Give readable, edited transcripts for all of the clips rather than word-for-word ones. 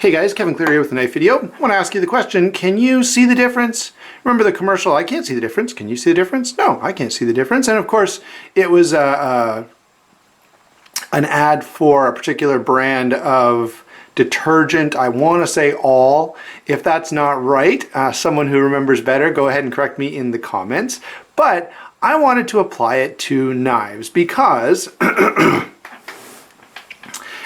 Hey guys, Kevin Cleary with a knife video. I want to ask you the question, can you see the difference? Remember the commercial, I can't see the difference. Can you see the difference? No, I can't see the difference. And of course, it was an ad for a particular brand of detergent. I want to say All. If that's not right, someone who remembers better, go ahead and correct me in the comments. But I wanted to apply it to knives because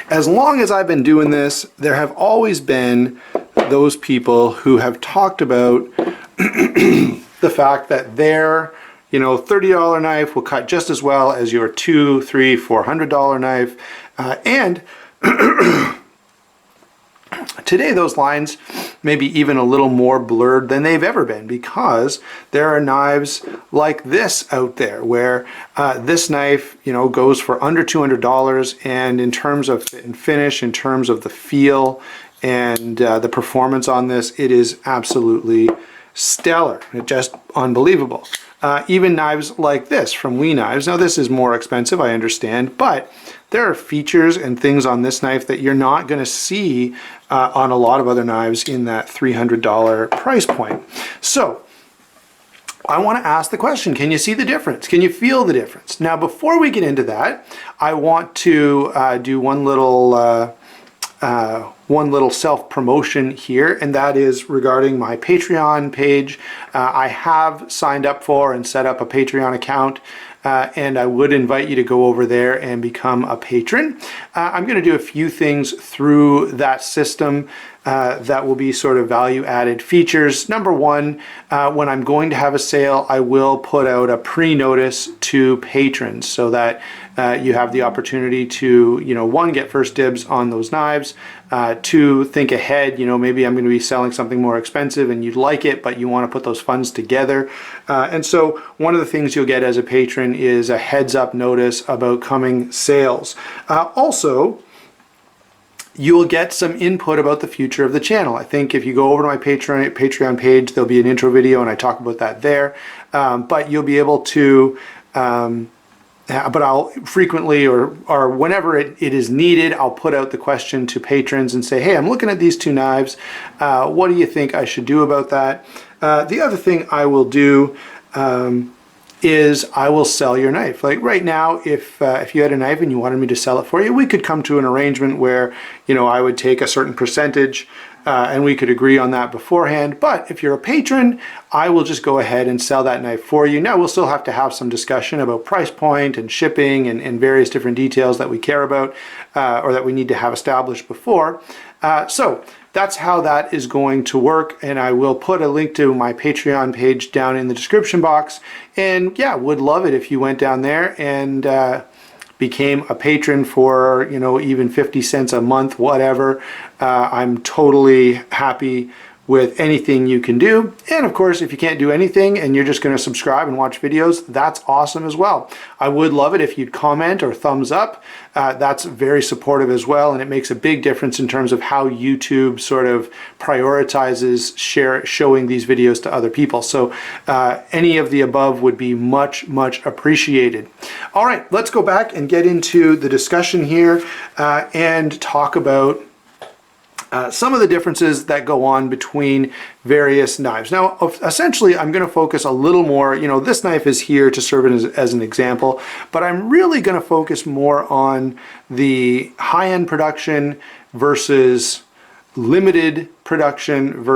as long as I've been doing this, there have always been those people who have talked about the fact that their, $30 knife will cut just as well as your $200, $300, $400 knife. And today those lines may be even a little more blurred than they've ever been because there are knives like this out there where this knife goes for under $200, and in terms of fit and finish, in terms of the feel and the performance on this, it is absolutely stellar. It's just unbelievable. Even knives like this from We Knives. Now this is more expensive, I understand, but there are features and things on this knife that you're not going to see on a lot of other knives in that $300 price point. So I want to ask the question, can you see the difference? Can you feel the difference? Now before we get into that, I want to do one little self-promotion here, and that is regarding my Patreon page. I have signed up for and set up a Patreon account, and I would invite you to go over there and become a patron. I'm going to do a few things through that system that will be sort of value-added features. Number one, when I'm going to have a sale, I will put out a pre-notice to patrons so that you have the opportunity to, one, get first dibs on those knives, two, think ahead, maybe I'm going to be selling something more expensive and you'd like it, but you want to put those funds together. And so one of the things you'll get as a patron is a heads up notice about coming sales. Also, you'll get some input about the future of the channel. I think if you go over to my Patreon page, there'll be an intro video and I talk about that there. But you'll be able to, but I'll frequently or whenever it is needed, I'll put out the question to patrons and say, hey, I'm looking at these two knives. What do you think I should do about that? The other thing I will do is I will sell your knife. Like right now, if you had a knife and you wanted me to sell it for you, we could come to an arrangement where, I would take a certain percentage and we could agree on that beforehand. But if you're a patron, I will just go ahead and sell that knife for you. Now we'll still have to have some discussion about price point and shipping and various different details that we care about or that we need to have established before. So that's how that is going to work, and I will put a link to my Patreon page down in the description box. And yeah, would love it if you went down there and became a patron for, even 50 cents a month, whatever. I'm totally happy with anything you can do. And of course, if you can't do anything and you're just going to subscribe and watch videos, that's awesome as well. I would love it if you'd comment or thumbs up. That's very supportive as well, and it makes a big difference in terms of how YouTube sort of prioritizes showing these videos to other people. So any of the above would be much, much appreciated. All right, let's go back and get into the discussion here and talk about some of the differences that go on between various knives. Now, essentially, I'm going to focus a little more, this knife is here to serve as an example, but I'm really going to focus more on the high-end production versus limited production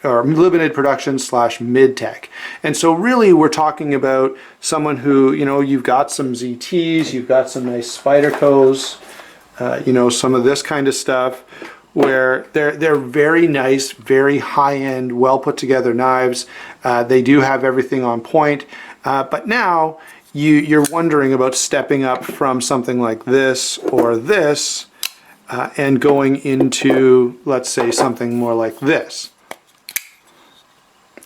or limited production / mid-tech. And so really we're talking about someone who, you've got some ZTs, you've got some nice Spydercos, some of this kind of stuff, where they're very nice, very high-end, well put together knives. They do have everything on point, but now you're wondering about stepping up from something like this or this and going into, let's say, something more like this.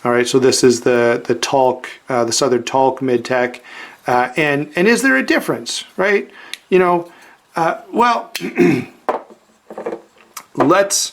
All right, so this is the Talc, the Southern Talc mid-tech, and is there a difference, right? Well. Let's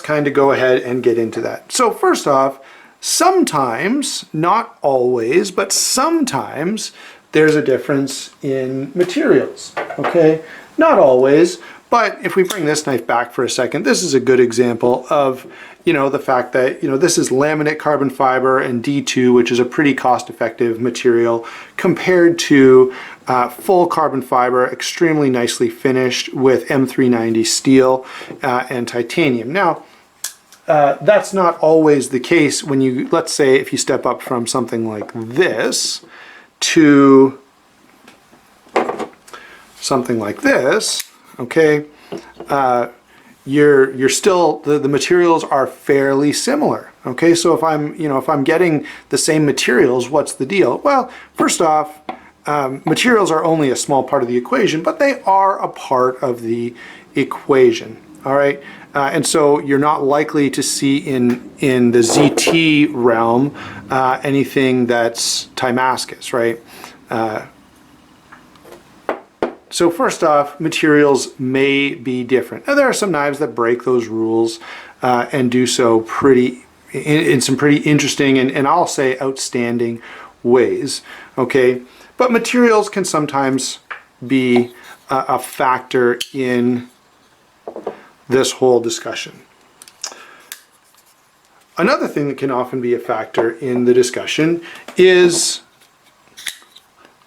kind of go ahead and get into that. So first off, sometimes, not always, but sometimes there's a difference in materials, okay? Not always, But if we bring this knife back for a second, this is a good example of, the fact that, this is laminate carbon fiber and D2, which is a pretty cost-effective material compared to full carbon fiber, extremely nicely finished with M390 steel and titanium. Now, that's not always the case when you, let's say, if you step up from something like this to something like this, okay, you're still, the materials are fairly similar. Okay, so if I'm getting the same materials, what's the deal? Well, first off, materials are only a small part of the equation, but they are a part of the equation. All right, and so you're not likely to see in the ZT realm anything that's Timascus, right? So first off, materials may be different. Now, there are some knives that break those rules and do so in some pretty interesting and I'll say outstanding ways. Okay, but materials can sometimes be a factor in this whole discussion. Another thing that can often be a factor in the discussion is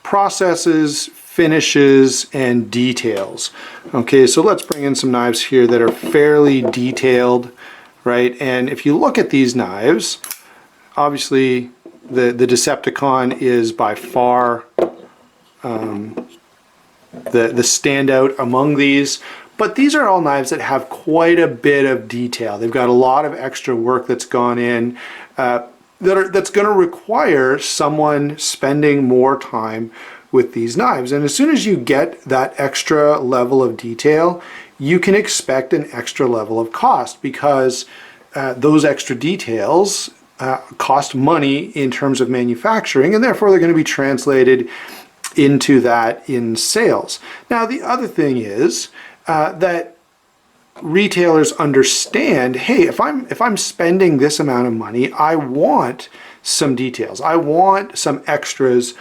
processes, finishes, and details. Okay, so let's bring in some knives here that are fairly detailed, right? And if you look at these knives, obviously the Decepticon is by far the standout among these. But these are all knives that have quite a bit of detail. They've got a lot of extra work that's gone in that's going to require someone spending more time with these knives. And as soon as you get that extra level of detail, you can expect an extra level of cost because those extra details cost money in terms of manufacturing, and therefore they're going to be translated into that in sales. Now, the other thing is that retailers understand, hey, if I'm spending this amount of money, I want some details. I want some extras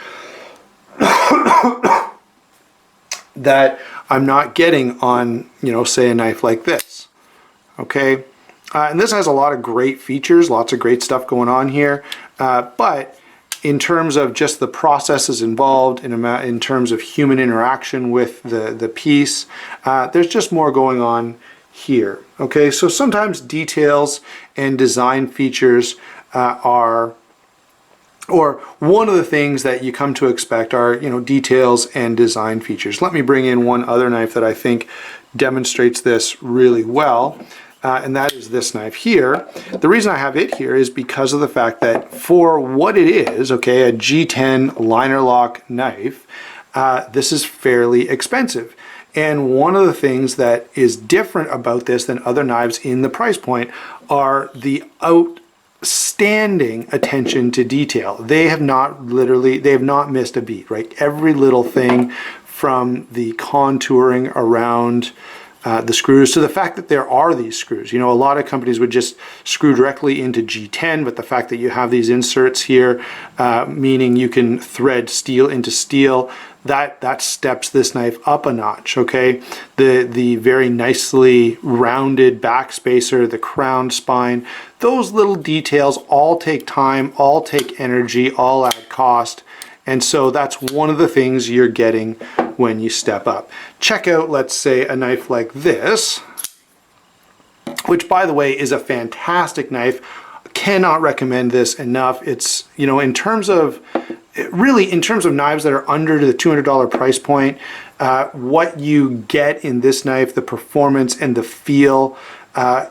that I'm not getting on, say a knife like this. Okay, and this has a lot of great features, lots of great stuff going on here, but in terms of just the processes involved, in terms of human interaction with the piece, there's just more going on here. Okay, so sometimes details and design features or one of the things that you come to expect are, details and design features. Let me bring in one other knife that I think demonstrates this really well. And that is this knife here. The reason I have it here is because of the fact that for what it is, okay, a G10 Liner Lock knife, this is fairly expensive. And one of the things that is different about this than other knives in the price point are the outstanding attention to detail. They have not missed a beat, right? Every little thing from the contouring around the screws to the fact that there are these screws. A lot of companies would just screw directly into G10, but the fact that you have these inserts here, meaning you can thread steel into steel, that steps this knife up a notch. Okay, the very nicely rounded back spacer, the crown spine, those little details all take time, all take energy, all add cost. And so that's one of the things you're getting when you step up. Check out, let's say, a knife like this, which, by the way, is a fantastic knife. Cannot recommend this enough. It's, in terms of knives that are under the $200 price point, what you get in this knife, the performance and the feel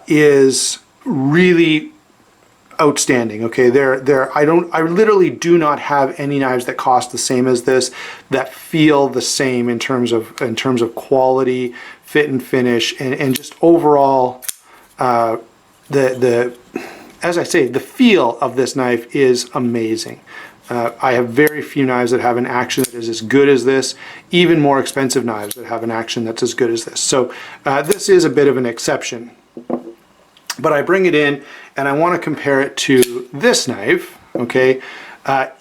is really outstanding. Okay, I literally do not have any knives that cost the same as this, that feel the same in terms of quality, fit and finish, and just overall as I say, the feel of this knife is amazing. I have very few knives that have an action that is as good as this, even more expensive knives that have an action that's as good as this. So this is a bit of an exception. But I bring it in and I want to compare it to this knife. Okay,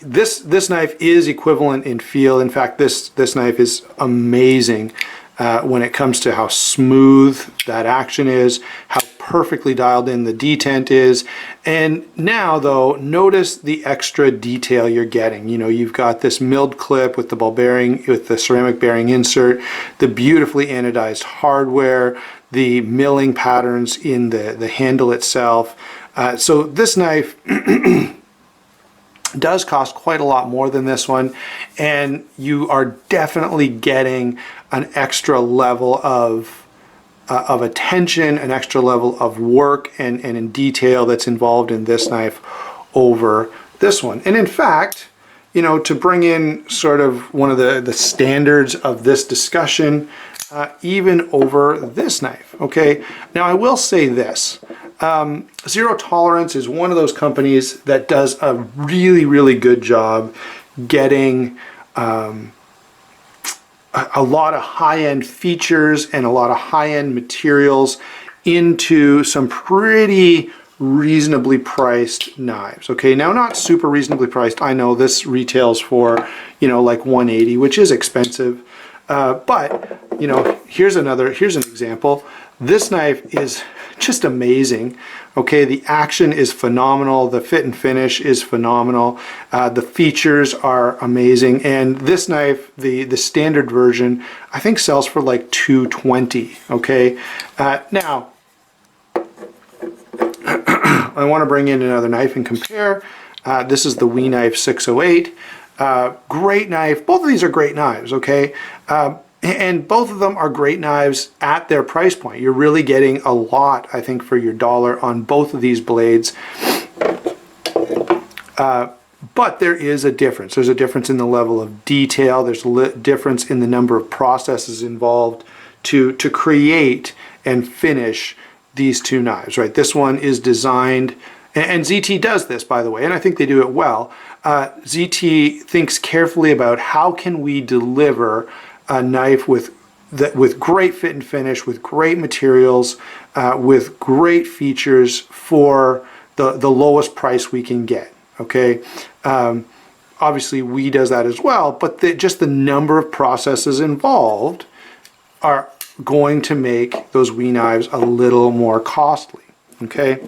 this knife is equivalent in feel. In fact, this knife is amazing when it comes to how smooth that action is, how perfectly dialed in the detent is. And now though, notice the extra detail you're getting. You know, you've got this milled clip with the ball bearing, with the ceramic bearing insert, the beautifully anodized hardware, the milling patterns in the handle itself. So this knife does cost quite a lot more than this one, and you are definitely getting an extra level of attention, an extra level of work and in detail that's involved in this knife over this one. And in fact, you know, to bring in sort of one of the standards of this discussion, even over this knife, okay? Now I will say this, Zero Tolerance is one of those companies that does a really, really good job getting a lot of high-end features and a lot of high-end materials into some pretty reasonably priced knives. Okay, now not super reasonably priced. I know this retails for, you know, like $180, which is expensive. But, you know, here's an example. This knife is just amazing. Okay, the action is phenomenal. The fit and finish is phenomenal. The features are amazing. And this knife, the standard version, I think sells for like $220. Okay, now I want to bring in another knife and compare. This is the We Knife 608. Great knife. Both of these are great knives, okay? And both of them are great knives at their price point. You're really getting a lot, I think, for your dollar on both of these blades. But there is a difference. There's a difference in the level of detail. There's a difference in the number of processes involved to create and finish these two knives, right? This one is designed, and ZT does this, by the way, and I think they do it well. ZT thinks carefully about how can we deliver a knife with great fit and finish, with great materials, with great features for the lowest price we can get. Okay, obviously We does that as well, but just the number of processes involved are going to make those We knives a little more costly. Okay.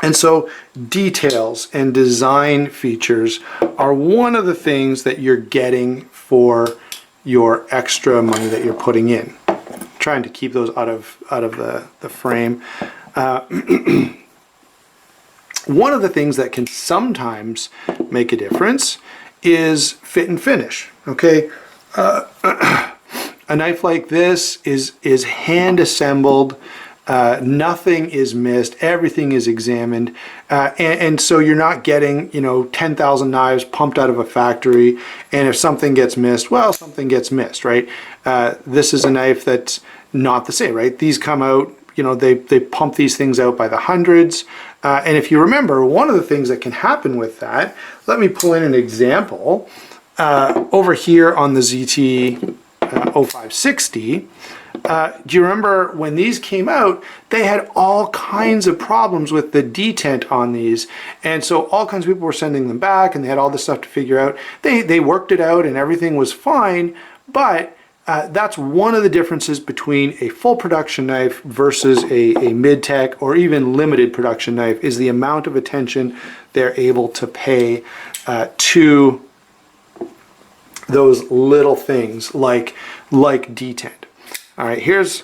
And so details and design features are one of the things that you're getting for your extra money that you're putting in. I'm trying to keep those out of the frame. One of the things that can sometimes make a difference is fit and finish. Okay, a knife like this is hand assembled. Nothing is missed, everything is examined, and so you're not getting, you know, 10,000 knives pumped out of a factory, and if something gets missed, well, something gets missed, right? This is a knife that's not the same, right? These come out, you know, they pump these things out by the hundreds, and if you remember, one of the things that can happen with that, let me pull in an example, over here on the ZT 0560, do you remember when these came out, they had all kinds of problems with the detent on these, and so all kinds of people were sending them back, and they had all this stuff to figure out. They worked it out and everything was fine, but that's one of the differences between a full production knife versus a mid-tech or even limited production knife, is the amount of attention they're able to pay to those little things like detent. All right, here's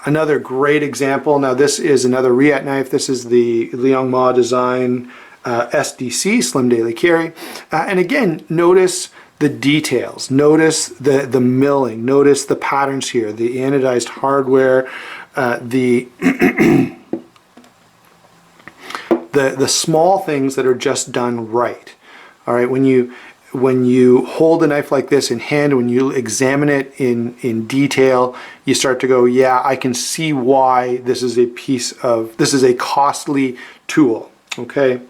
another great example. Now this is another Reate knife. This is the Liang Ma design SDC, Slim Daily Carry. And again, notice the details, notice the milling, notice the patterns here, the anodized hardware, the small things that are just done right. All right, when you hold a knife like this in hand, when you examine it in detail, you start to go, yeah, I can see why this is a costly tool, okay?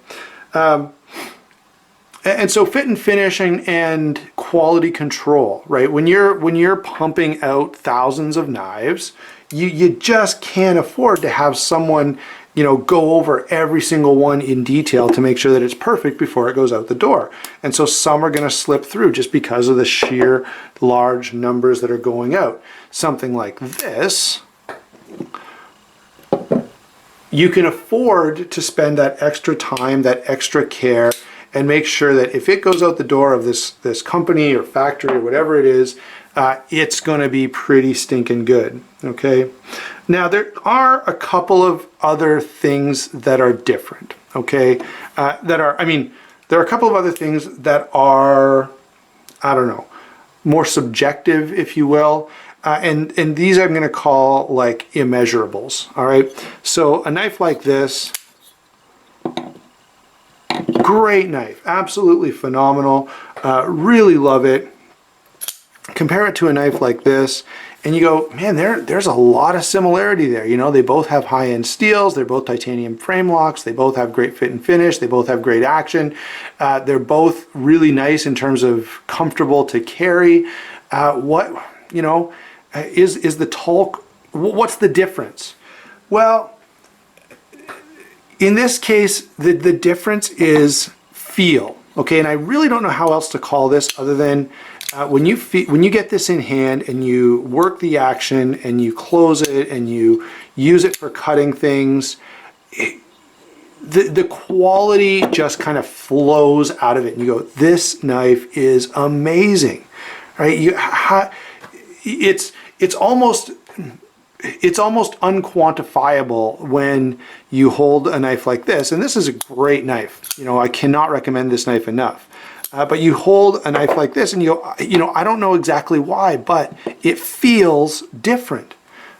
And so fit and finishing and quality control, right? When you're pumping out thousands of knives, you just can't afford to have someone you know, go over every single one in detail to make sure that it's perfect before it goes out the door. And so some are going to slip through just because of the sheer large numbers that are going out. Something like this, you can afford to spend that extra time, that extra care, and make sure that if it goes out the door of this company or factory or whatever it is, it's going to be pretty stinking good. Okay. Now there are a couple of other things that are different. Okay. There are a couple of other things that are, I don't know, more subjective, if you will. And these I'm going to call like immeasurables. All right. So a knife like this, great knife, absolutely phenomenal. Really love it. Compare it to a knife like this, and you go, man, there's a lot of similarity there. You know, they both have high-end steels. They're both titanium frame locks. They both have great fit and finish. They both have great action. They're both really nice in terms of comfortable to carry. Is the Talk, what's the difference? Well, in this case, the difference is feel. Okay, and I really don't know how else to call this other than when you get this in hand and you work the action and you close it and you use it for cutting things, the quality just kind of flows out of it. And you go, this knife is amazing, right? It's almost unquantifiable when you hold a knife like this. And this is a great knife. You know, I cannot recommend this knife enough. But you hold a knife like this and you go, you know, I don't know exactly why, but it feels different.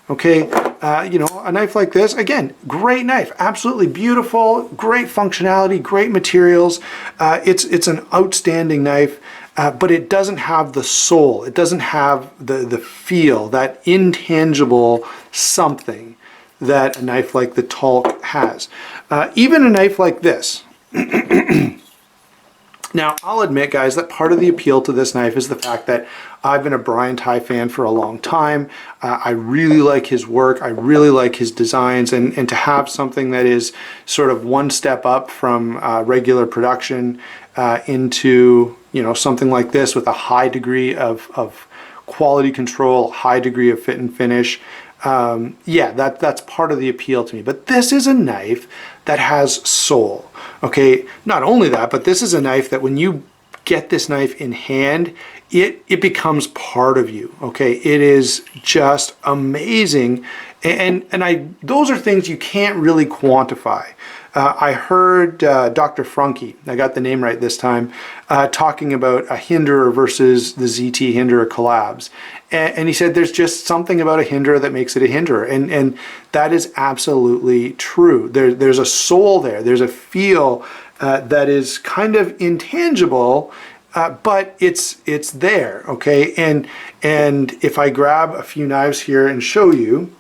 Okay, a knife like this, again, great knife, absolutely beautiful, great functionality, great materials. It's an outstanding knife, but it doesn't have the soul. It doesn't have the feel, that intangible something that a knife like the Talk has. Even a knife like this. Now, I'll admit, guys, that part of the appeal to this knife is the fact that I've been a Brian Ty fan for a long time. I really like his work. I really like his designs. And to have something that is sort of one step up from regular production into, you know, something like this with a high degree of quality control, high degree of fit and finish, that's part of the appeal to me. But this is a knife that has soul. Okay, not only that, but this is a knife that when you get this knife in hand, it becomes part of you. Okay, it is just amazing, and those are things you can't really quantify. I heard Dr. Frunke, I got the name right this time, talking about a Hinderer versus the ZT Hinderer collabs. And he said there's just something about a Hinderer that makes it a Hinderer. And that is absolutely true. There's a soul there. There's a feel that is kind of intangible, but it's there, okay? And if I grab a few knives here and show you,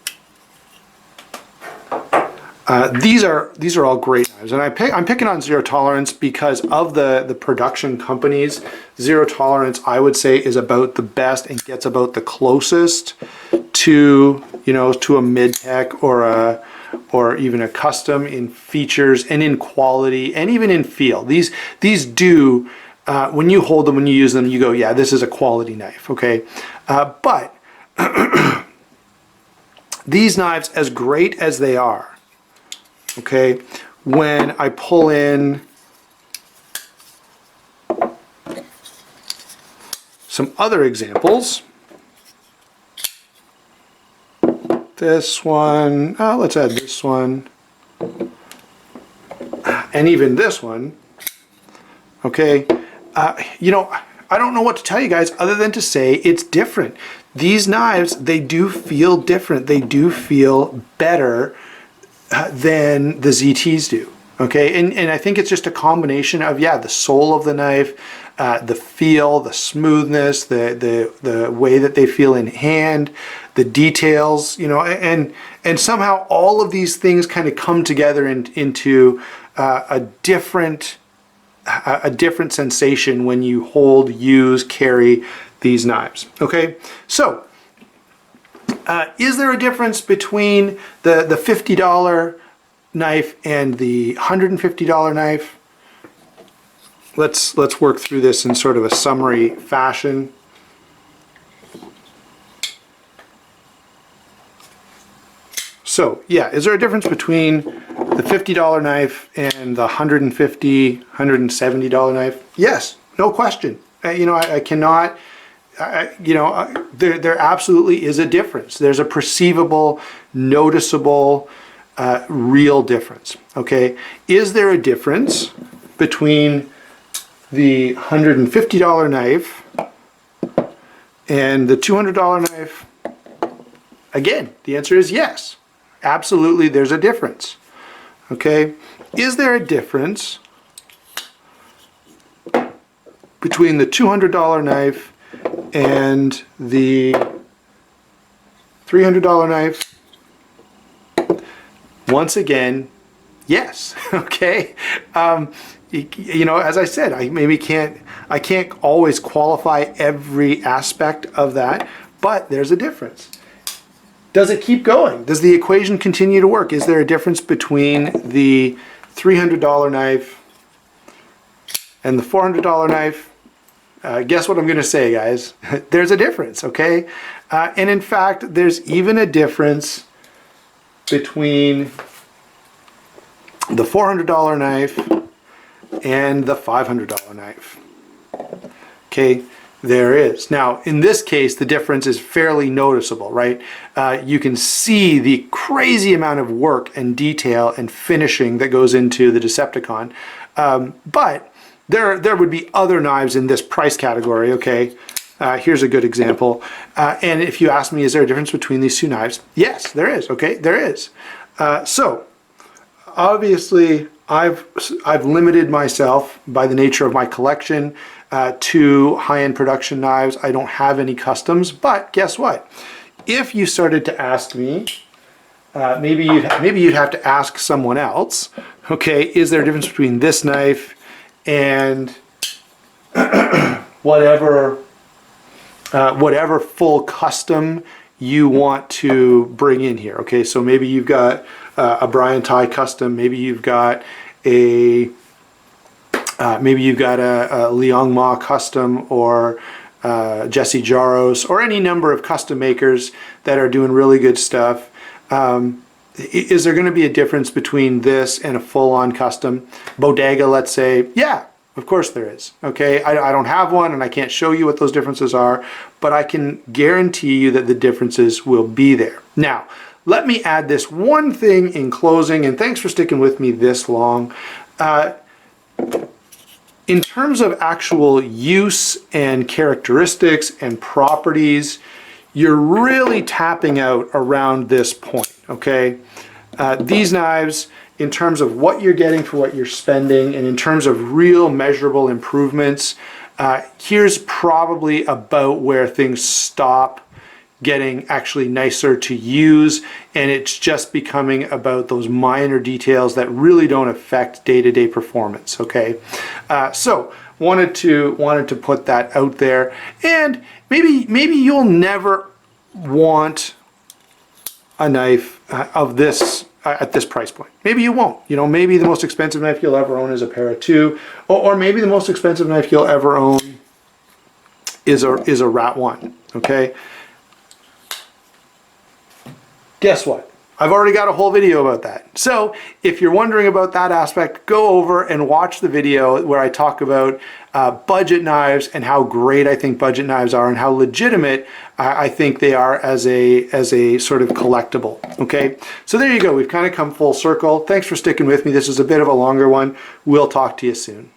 these are all great knives, and I'm picking on Zero Tolerance because of the production companies. Zero Tolerance, I would say, is about the best and gets about the closest to, you know, to a mid-tech or even a custom in features and in quality and even in feel. These do, when you hold them, when you use them, you go, yeah, this is a quality knife, okay? But these knives, as great as they are, okay, when I pull in some other examples, this one, let's add this one, and even this one, okay, you know, I don't know what to tell you guys other than to say it's different. These knives, they do feel different. They do feel better than the ZTs do, okay? And I think it's just a combination of, yeah, the soul of the knife, the feel, the smoothness, the way that they feel in hand, the details, you know, and somehow all of these things kind of come together into a different sensation when you hold, use, carry these knives, okay? So, is there a difference between the $50 knife and the $150 knife, let's work through this in sort of a summary fashion. So yeah, is there a difference between the $50 knife and the $150, $170 knife? Yes, no question. You know, I cannot, you know, there absolutely is a difference. There's a perceivable, noticeable, real difference, okay? Is there a difference between the $150 knife and the $200 knife? Again, the answer is yes. Absolutely, there's a difference. Okay, is there a difference between the $200 knife and the $300 knife? Once again, yes. Okay, you know, as I said, I can't always qualify every aspect of that, but there's a difference. Does it keep going? Does the equation continue to work? Is there a difference between the $300 knife and the $400 knife? Guess what I'm going to say, guys? There's a difference, okay? And in fact, there's even a difference between the $400 knife and the $500 knife. Okay? There is. Now, in this case, the difference is fairly noticeable, right? You can see the crazy amount of work and detail and finishing that goes into the Decepticon. But there would be other knives in this price category, okay? Here's a good example. And if you ask me, is there a difference between these two knives? Yes, there is, okay? There is. So, obviously, I've limited myself by the nature of my collection to high-end production knives. I don't have any customs, but guess what? If you started to ask me, maybe you'd have to ask someone else. Okay, is there a difference between this knife and whatever full custom you want to bring in here? Okay, so maybe you've got a Brian Ty custom. Maybe you've got a Liang Ma custom, or Jesse Jaros, or any number of custom makers that are doing really good stuff. Is there going to be a difference between this and a full-on custom bodega, let's say? Yeah, of course there is. Okay, I don't have one and I can't show you what those differences are, but I can guarantee you that the differences will be there. Now, let me add this one thing in closing, and thanks for sticking with me this long. In terms of actual use and characteristics and properties, you're really tapping out around this point, okay? These knives, in terms of what you're getting for what you're spending, and in terms of real measurable improvements, here's probably about where things stop getting actually nicer to use, and it's just becoming about those minor details that really don't affect day-to-day performance. Okay, so wanted to put that out there, and maybe you'll never want a knife of this at this price point. Maybe you won't. You know, maybe the most expensive knife you'll ever own is a Para 2, or maybe the most expensive knife you'll ever own is a Rat 1. Okay. Guess what? I've already got a whole video about that. So if you're wondering about that aspect, go over and watch the video where I talk about budget knives and how great I think budget knives are and how legitimate I think they are as a sort of collectible. Okay, so there you go. We've kind of come full circle. Thanks for sticking with me. This is a bit of a longer one. We'll talk to you soon.